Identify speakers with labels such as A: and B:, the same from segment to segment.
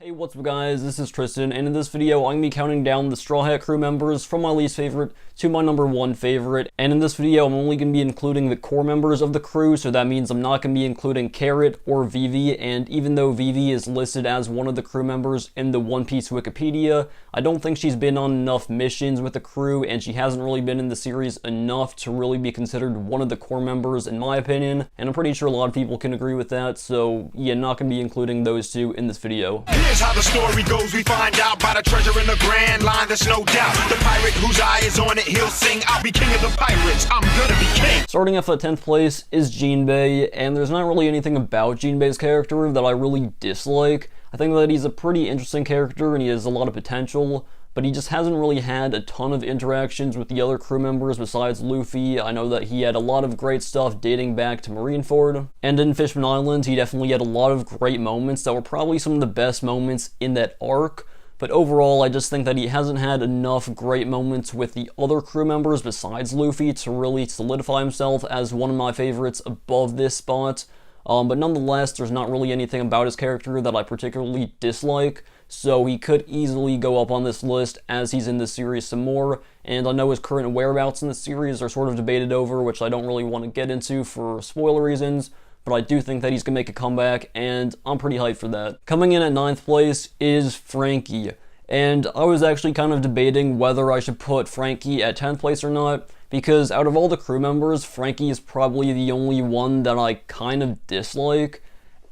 A: Hey, what's up guys, this is Tristan, and in this video I'm going to be counting down the Straw Hat crew members from my least favorite to my number one favorite. And in this video I'm only going to be including the core members of the crew, so that means I'm not going to be including Carrot or Vivi. And even though Vivi is listed as one of the crew members in the One Piece Wikipedia, I don't think she's been on enough missions with the crew, and she hasn't really been in the series enough to really be considered one of the core members in my opinion, and I'm pretty sure a lot of people can agree with that, so yeah, not going to be including those two in this video.
B: Here's how the story goes, we find out by the treasure in the Grand Line, there's no doubt. The pirate whose eye is on it, he'll sing, I'll be king of the pirates, I'm gonna be king.
A: Starting off at 10th place is Jinbe, and there's not really anything about Jinbe's character that I really dislike. I think that he's a pretty interesting character and he has a lot of potential, but he just hasn't really had a ton of interactions with the other crew members besides Luffy. I know that he had a lot of great stuff dating back to Marineford, and in Fishman Island he definitely had a lot of great moments that were probably some of the best moments in that arc. But overall, I just think that he hasn't had enough great moments with the other crew members besides Luffy to really solidify himself as one of my favorites above this spot. But nonetheless, there's not really anything about his character that I particularly dislike, so he could easily go up on this list as he's in the series some more, and I know his current whereabouts in the series are sort of debated over, which I don't really want to get into for spoiler reasons, but I do think that he's going to make a comeback, and I'm pretty hyped for that. Coming in at 9th place is Franky, and I was actually kind of debating whether I should put Franky at 10th place or not, because out of all the crew members, Franky is probably the only one that I kind of dislike.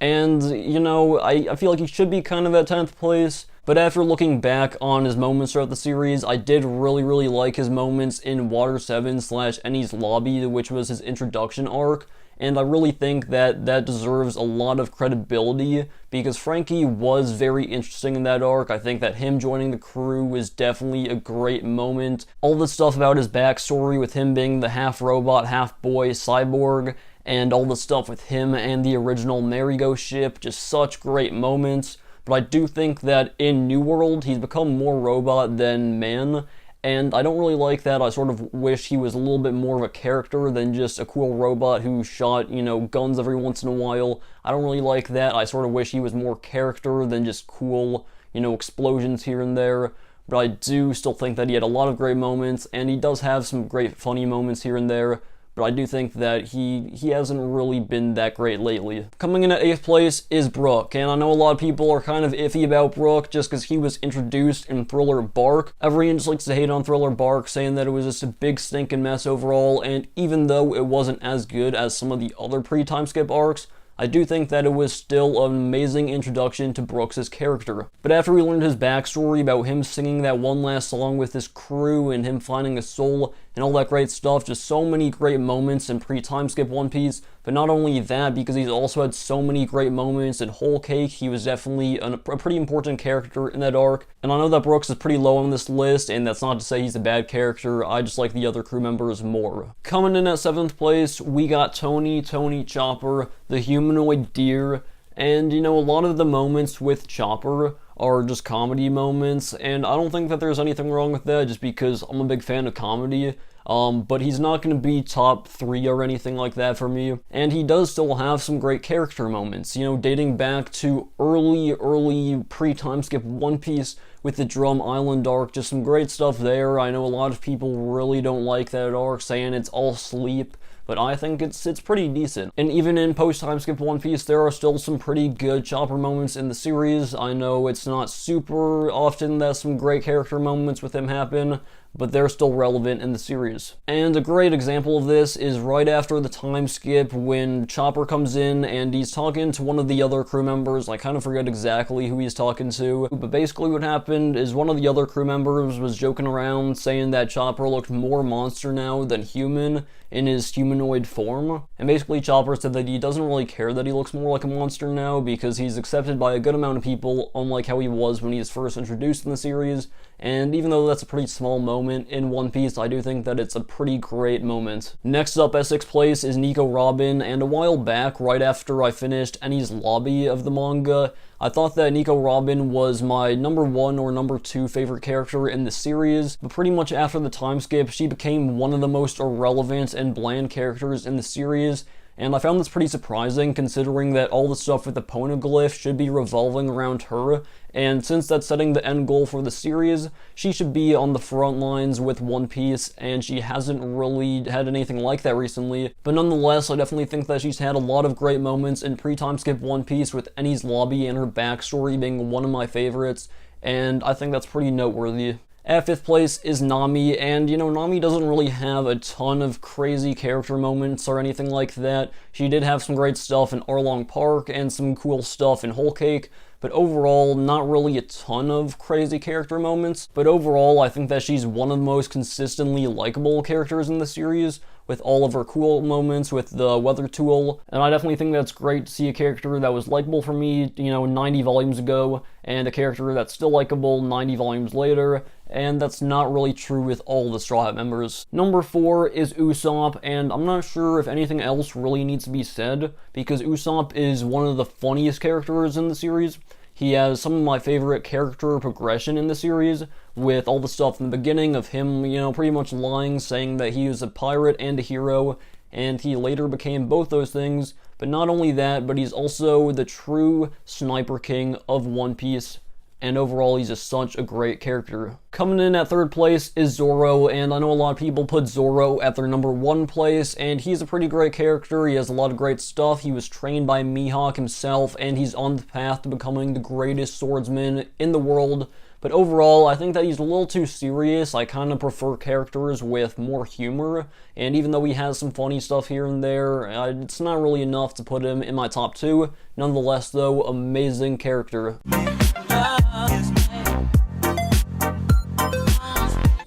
A: And, you know, I feel like he should be kind of at 10th place, but after looking back on his moments throughout the series, I did really like his moments in Water 7/Ennie's Lobby, which was his introduction arc. And I really think that that deserves a lot of credibility, because Franky was very interesting in that arc. I think that him joining the crew was definitely a great moment. All the stuff about his backstory with him being the half-robot, half-boy cyborg, and all the stuff with him and the original Marigo ship, just such great moments. But I do think that in New World, he's become more robot than man, and I don't really like that. I sort of wish he was a little bit more of a character than just a cool robot who shot, you know, guns every once in a while. I don't really like that. I sort of wish he was more character than just cool, you know, explosions here and there. But I do still think that he had a lot of great moments, and he does have some great funny moments here and there. But I do think that he hasn't really been that great lately. Coming in at 8th place is Brook, and I know a lot of people are kind of iffy about Brook just because he was introduced in Thriller Bark. Everyone just likes to hate on Thriller Bark, saying that it was just a big stinking mess overall, and even though it wasn't as good as some of the other pre-time skip arcs, I do think that it was still an amazing introduction to Brooks' character. But after we learned his backstory about him singing that one last song with his crew and him finding a soul and all that great stuff, just so many great moments in pre-time skip One Piece. But not only that, because he's also had so many great moments in Whole Cake, he was definitely a pretty important character in that arc. And I know that Brooks is pretty low on this list, and that's not to say he's a bad character, I just like the other crew members more. Coming in at 7th place, we got Tony Chopper, the humanoid deer, and you know, a lot of the moments with Chopper are just comedy moments, and I don't think that there's anything wrong with that just because I'm a big fan of comedy. But he's not going to be top 3 or anything like that for me, and he does still have some great character moments, you know, dating back to early pre-time skip One Piece with the Drum Island arc, just some great stuff there. I know a lot of people really don't like that arc, saying it's all sleep, but I think it's pretty decent. And even in post-time skip One Piece, there are still some pretty good Chopper moments in the series. I know it's not super often that some great character moments with him happen, but they're still relevant in the series. And a great example of this is right after the time skip when Chopper comes in and he's talking to one of the other crew members. I kind of forget exactly who he's talking to, but basically what happened is one of the other crew members was joking around saying that Chopper looked more monster now than human in his humanoid form. And basically Chopper said that he doesn't really care that he looks more like a monster now because he's accepted by a good amount of people, unlike how he was when he was first introduced in the series. And even though that's a pretty small moment in One Piece, I do think that it's a pretty great moment. Next up at 6th place is Nico Robin, and a while back, right after I finished Ennie's Lobby of the manga, I thought that Nico Robin was my number 1 or number 2 favorite character in the series, but pretty much after the time skip, she became one of the most irrelevant and bland characters in the series, and I found this pretty surprising considering that all the stuff with the poneglyph should be revolving around her, and since that's setting the end goal for the series, she should be on the front lines with One Piece, and she hasn't really had anything like that recently. But nonetheless, I definitely think that she's had a lot of great moments in pre-time skip One Piece, with Enies Lobby and her backstory being one of my favorites, and I think that's pretty noteworthy. At 5th place is Nami, and Nami doesn't really have a ton of crazy character moments or anything like that. She did have some great stuff in Arlong Park and some cool stuff in Whole Cake, but overall, not really a ton of crazy character moments. But overall, I think that she's one of the most consistently likable characters in the series, with all of her cool moments with the weather tool, and I definitely think that's great to see a character that was likable for me, 90 volumes ago, and a character that's still likable 90 volumes later, and that's not really true with all the Straw Hat members. Number 4 is Usopp, and I'm not sure if anything else really needs to be said, because Usopp is one of the funniest characters in the series. He has some of my favorite character progression in the series, with all the stuff in the beginning of him, pretty much lying, saying that he was a pirate and a hero, and he later became both those things. But not only that, but he's also the true Sniper King of One Piece, and overall he's just such a great character. Coming in at 3rd place is Zoro, and I know a lot of people put Zoro at their number 1 place, and he's a pretty great character. He has a lot of great stuff. He was trained by Mihawk himself, and he's on the path to becoming the greatest swordsman in the world. But overall, I think that he's a little too serious. I kind of prefer characters with more humor, and even though he has some funny stuff here and there, it's not really enough to put him in my top 2. Nonetheless, though, amazing character.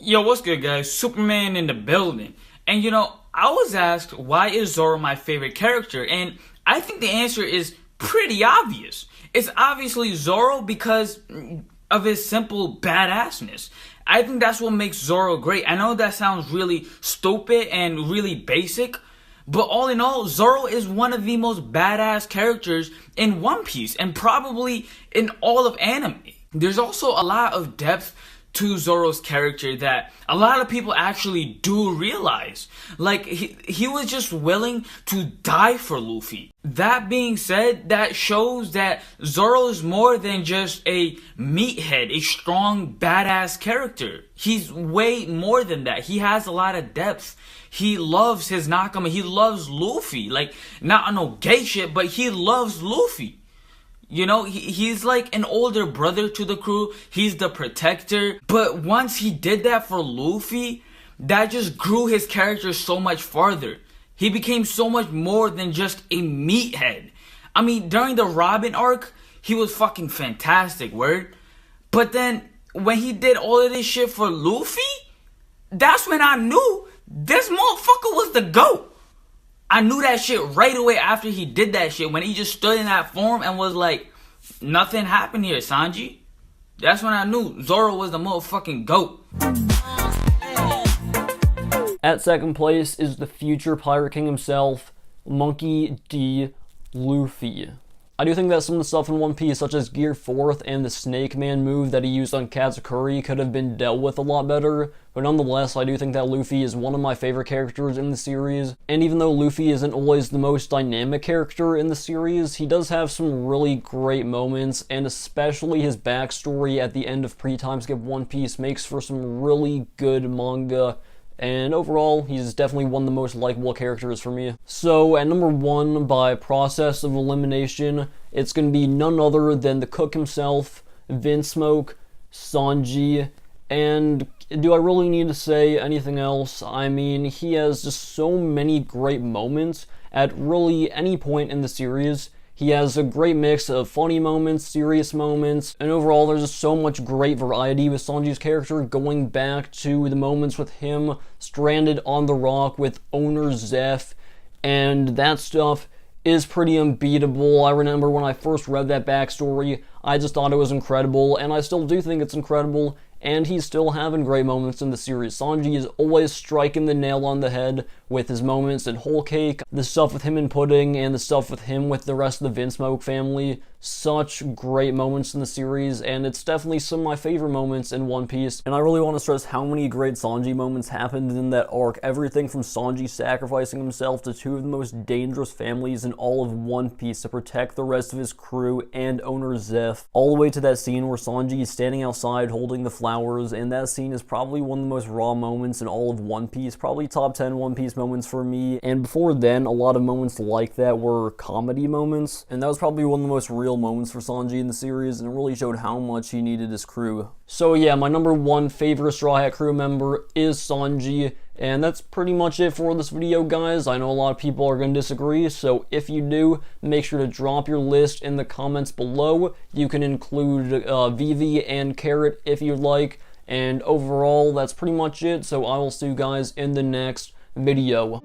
C: Yo, what's good, guys? Superman in the building. And I was asked, why is Zoro my favorite character? And I think the answer is pretty obvious. It's obviously Zoro because of his simple badassness. I think that's what makes Zoro great. I know that sounds really stupid and really basic, but all in all, Zoro is one of the most badass characters in One Piece and probably in all of anime. There's also a lot of depth to Zoro's character that a lot of people actually do realize. Like, he was just willing to die for Luffy. That being said, that shows that Zoro is more than just a meathead, a strong, badass character. He's way more than that. He has a lot of depth. He loves his Nakama. He loves Luffy. Like, not on no gay shit, but he loves Luffy. He's like an older brother to the crew. He's the protector. But once he did that for Luffy, that just grew his character so much farther. He became so much more than just a meathead. I mean, during the Robin arc, he was fucking fantastic, word. But then, when he did all of this shit for Luffy, that's when I knew this motherfucker was the GOAT. I knew that shit right away after he did that shit, when he just stood in that form and was like, nothing happened here, Sanji. That's when I knew Zoro was the motherfucking GOAT.
A: At 2nd place is the future Pirate King himself, Monkey D. Luffy. I do think that some of the stuff in One Piece, such as Gear 4th and the Snake Man move that he used on Katakuri, could have been dealt with a lot better, but nonetheless, I do think that Luffy is one of my favorite characters in the series, and even though Luffy isn't always the most dynamic character in the series, he does have some really great moments, and especially his backstory at the end of pre-time skip One Piece makes for some really good manga. And overall, he's definitely one of the most likable characters for me. So, at number 1, by process of elimination, it's going to be none other than the cook himself, Vinsmoke, Sanji, and do I really need to say anything else? I mean, he has just so many great moments at really any point in the series. He has a great mix of funny moments, serious moments, and overall there's just so much great variety with Sanji's character, going back to the moments with him stranded on the rock with owner Zeph, and that stuff is pretty unbeatable. I remember when I first read that backstory, I just thought it was incredible, and I still do think it's incredible, and he's still having great moments in the series. Sanji is always striking the nail on the head with his moments in Whole Cake, the stuff with him in Pudding, and the stuff with him with the rest of the Vinsmoke family. such great moments in the series, and it's definitely some of my favorite moments in One Piece. And I really want to stress how many great Sanji moments happened in that arc. Everything from Sanji sacrificing himself to two of the most dangerous families in all of One Piece to protect the rest of his crew and owner Zeph, all the way to that scene where Sanji is standing outside holding the flowers, and that scene is probably one of the most raw moments in all of One Piece, probably top 10 One Piece moments for me. And before then, a lot of moments like that were comedy moments, and that was probably one of the most real moments for Sanji in the series, and it really showed how much he needed his crew. So yeah, my number one favorite Straw Hat crew member is Sanji, and that's pretty much it for this video, guys. I know a lot of people are going to disagree, so if you do, make sure to drop your list in the comments below. You can include Vivi and Carrot if you'd like, and overall, that's pretty much it, so I will see you guys in the next video.